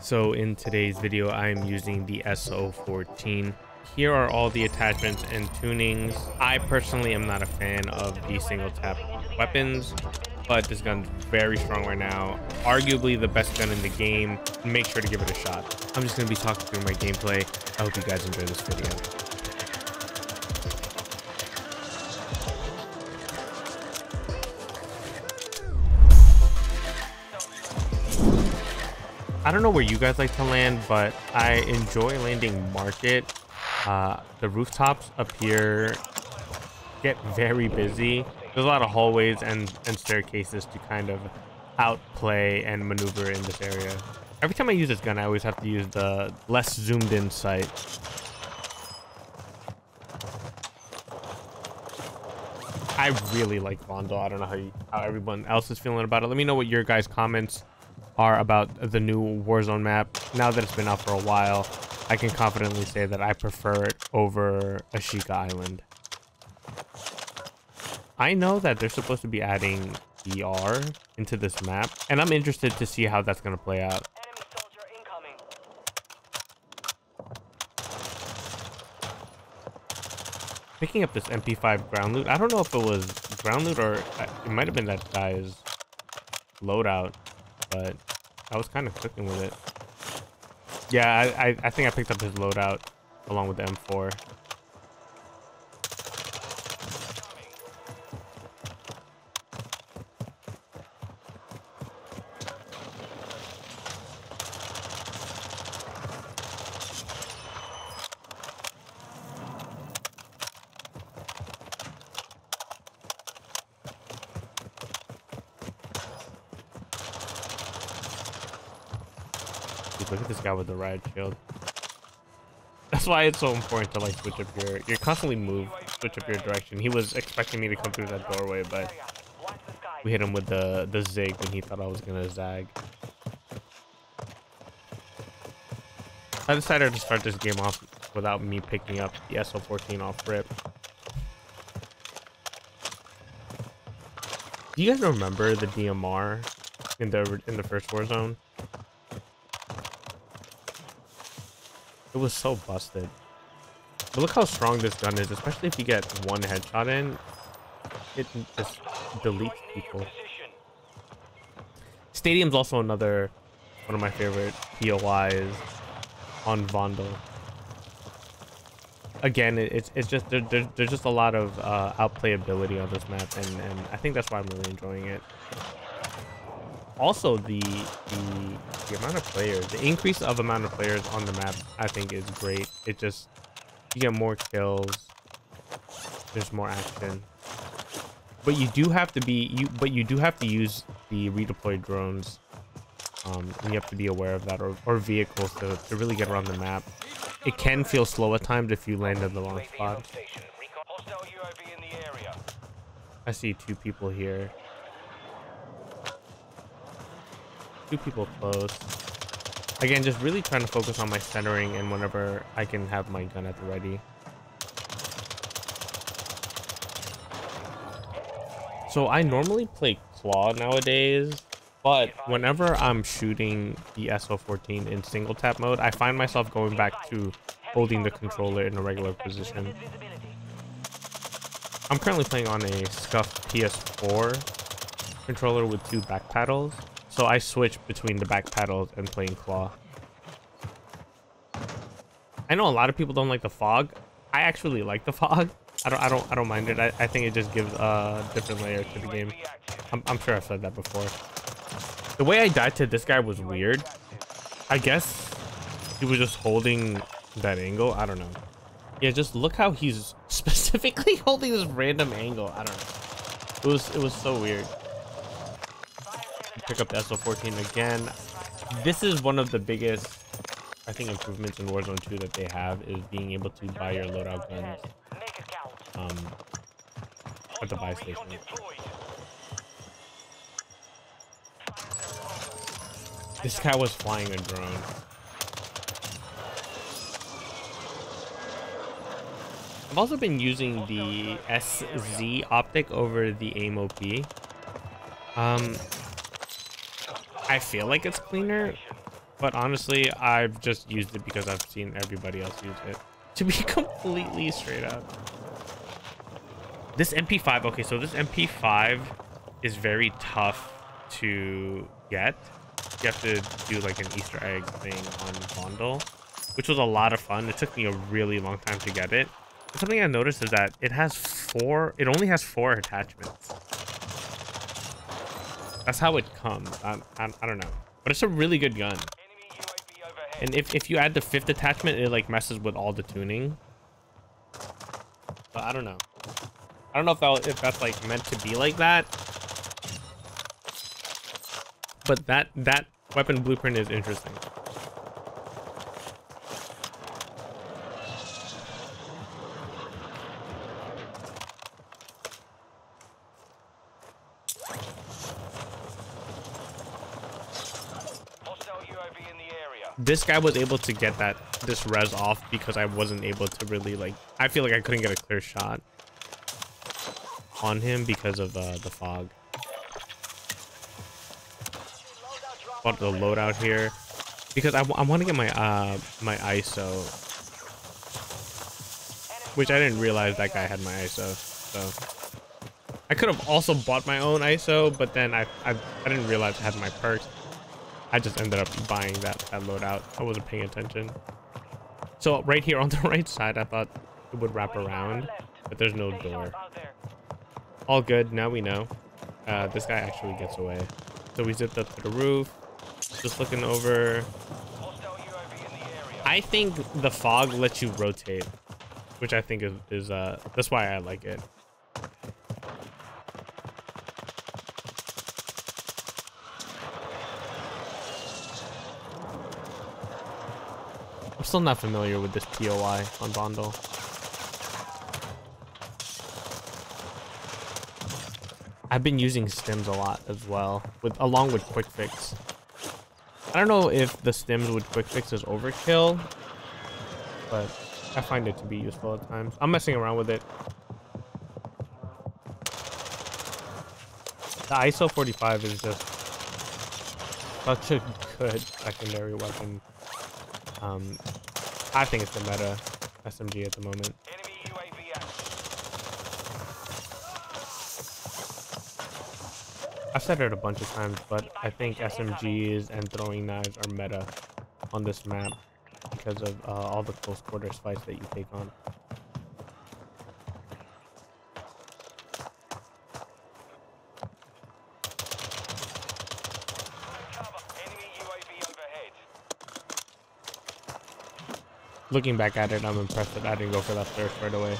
So in today's video, I am using the SO14. Here are all the attachments and tunings. I personally am not a fan of the single tap weapons, but this gun's very strong right now. Arguably the best gun in the game. Make sure to give it a shot. I'm just going to be talking through my gameplay. I hope you guys enjoy this video. I don't know where you guys like to land, but I enjoy landing market. The rooftops up here get very busy. There's a lot of hallways and staircases to kind of outplay and maneuver in this area. Every time I use this gun, I always have to use the less zoomed in sight. I really like Vondel. I don't know how everyone else is feeling about it. Let me know what your guys' comments are about the new Warzone map. Now that it's been out for a while, I can confidently say that I prefer it over Ashika Island. I know that they're supposed to be adding ER into this map, and I'm interested to see how that's going to play out. Picking up this MP5 ground loot. I don't know if it was ground loot or it might have been that guy's loadout, but I was kind of cooking with it. Yeah, I think I picked up his loadout along with the M4. Look at this guy with the riot shield. That's why it's so important to like switch up you're constantly switch up your direction. He was expecting me to come through that doorway, but we hit him with the zig when he thought I was gonna zag. I decided to start this game off without me picking up the SO14 off rip. Do you guys remember the DMR in the first Warzone? It was so busted. But look how strong this gun is, especially if you get one headshot in. It just deletes people. Stadium's also one of my favorite POIs on Vondel. Again, it's just there's just a lot of outplayability on this map, and I think that's why I'm really enjoying it. Also, the amount of players, the increase of amount of players on the map, I think is great. It just, you get more kills, there's more action, but you do have to use the redeployed drones, and you have to be aware of that, or vehicles to really get around the map. It can feel slow at times if you land in the wrong spot. I see two people here. Two people close. Again, just really trying to focus on my centering and whenever I can have my gun at the ready. So I normally play claw nowadays, but whenever I'm shooting the SO14 in single tap mode, I find myself going back to holding the controller in a regular position. I'm currently playing on a scuffed PS4 controller with two back paddles. So I switch between the back paddles and playing claw. I know a lot of people don't like the fog. I actually like the fog. I don't mind it. I think it just gives a different layer to the game. I'm sure I've said that before. The way I died to this guy was weird. I guess he was just holding that angle. I don't know. Yeah, just look how he's specifically holding this random angle. I don't know. It was so weird. Pick up the SO14 again. This is one of the biggest, I think, improvements in Warzone 2 that they have, is being able to buy your loadout guns at the buy station. This guy was flying a drone. I've also been using the SZ optic over the aim OP. I feel like it's cleaner, But honestly, I've just used it because I've seen everybody else use it. To be completely straight up. This MP5, okay, so this MP5 is very tough to get. You have to do like an Easter egg thing on Vondel, which was a lot of fun. It took me a really long time to get it. And something I noticed is that it only has 4 attachments. That's how it comes. I don't know. But it's a really good gun. And if you add the 5th attachment, it like messes with all the tuning. But I don't know. I don't know if that's like meant to be like that. But that weapon blueprint is interesting. This guy was able to get this res off because I wasn't able to really like. I feel like I couldn't get a clear shot on him because of the fog. Bought the loadout here because I want to get my my ISO, which I didn't realize that guy had my ISO. So I could have also bought my own ISO, but then I didn't realize I had my perks. I just ended up buying that loadout. I wasn't paying attention. So right here on the right side, I thought it would wrap around, but there's no door. All good. Now we know. This guy actually gets away. So we zipped up to the roof. Just looking over. I think the fog lets you rotate, which I think is that's why I like it. I'm still not familiar with this POI on Vondel. I've been using stims a lot as well, along with quick fix. I don't know if the stims with quick fix is overkill, but I find it to be useful at times. I'm messing around with it. The SO14 is just such a good secondary weapon. I think it's the meta SMG at the moment. I've said it a bunch of times, but I think SMGs and throwing knives are meta on this map because of all the close quarters fights that you take on. Looking back at it, I'm impressed that I didn't go for that thirst right away.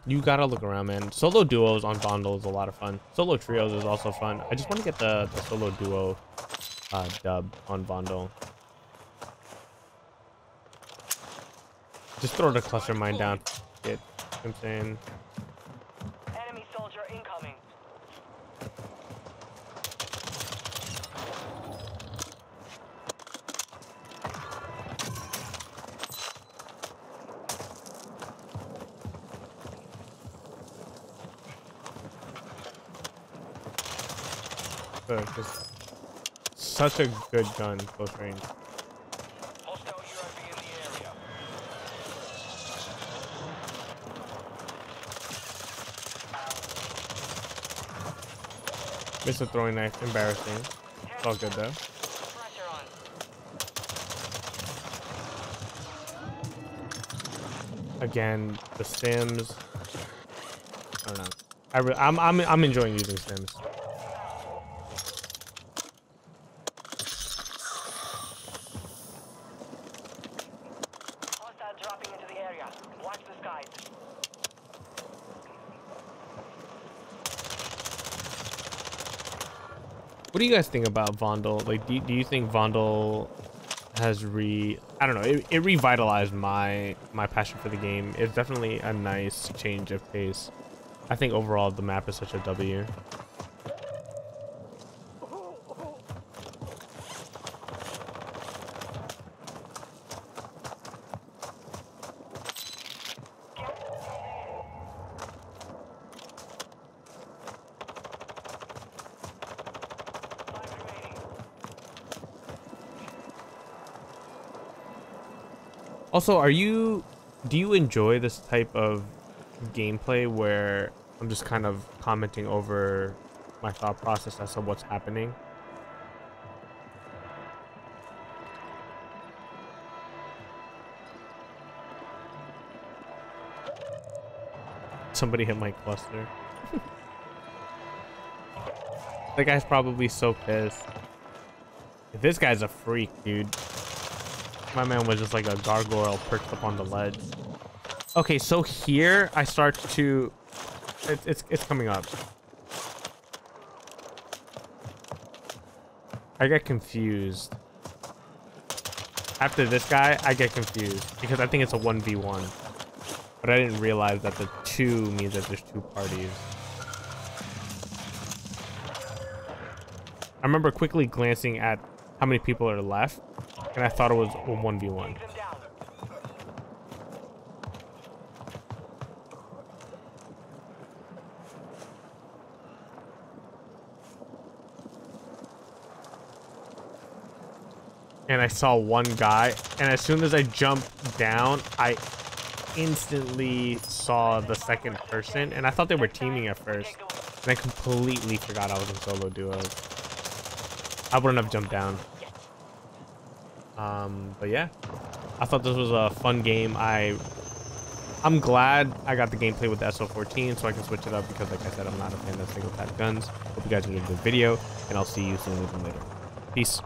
You gotta look around, man. Solo duos on Vondel is a lot of fun. Solo trios is also fun. I just want to get the solo duo dub on Vondel. Just throw the cluster mine down. It. You know what I'm saying. Enemy soldier incoming. Just such a good gun, close range. Hostile UAV in the area. Missed a throwing knife, embarrassing. It's all good though. Pressure on. Again, the stims. I don't know. I'm enjoying using stims. Hostile dropping into the area. Watch the skies. What do you guys think about Vondel? Like, do you think Vondel has I don't know, it revitalized my passion for the game. It's definitely a nice change of pace. I think overall the map is such a W. Also, do you enjoy this type of gameplay where I'm just kind of commenting over my thought process as to what's happening? Somebody hit my cluster. That guy's probably so pissed. This guy's a freak, dude. My man was just like a gargoyle perched up on the ledge. Okay, so here I start to... It's coming up. I get confused. After this guy, I get confused because I think it's a 1v1. But I didn't realize that the 2 means that there's 2 parties. I remember quickly glancing at how many people are left, and I thought it was a 1v1. And I saw one guy, and as soon as I jumped down, I instantly saw the second person, and I thought they were teaming at first, and I completely forgot I was in solo duos. I wouldn't have jumped down. But yeah, I thought this was a fun game. I'm glad I got the gameplay with the SO14 so I can switch it up because, like I said, I'm not a fan of single tap guns. Hope you guys enjoyed the video, and I'll see you soon later. Peace.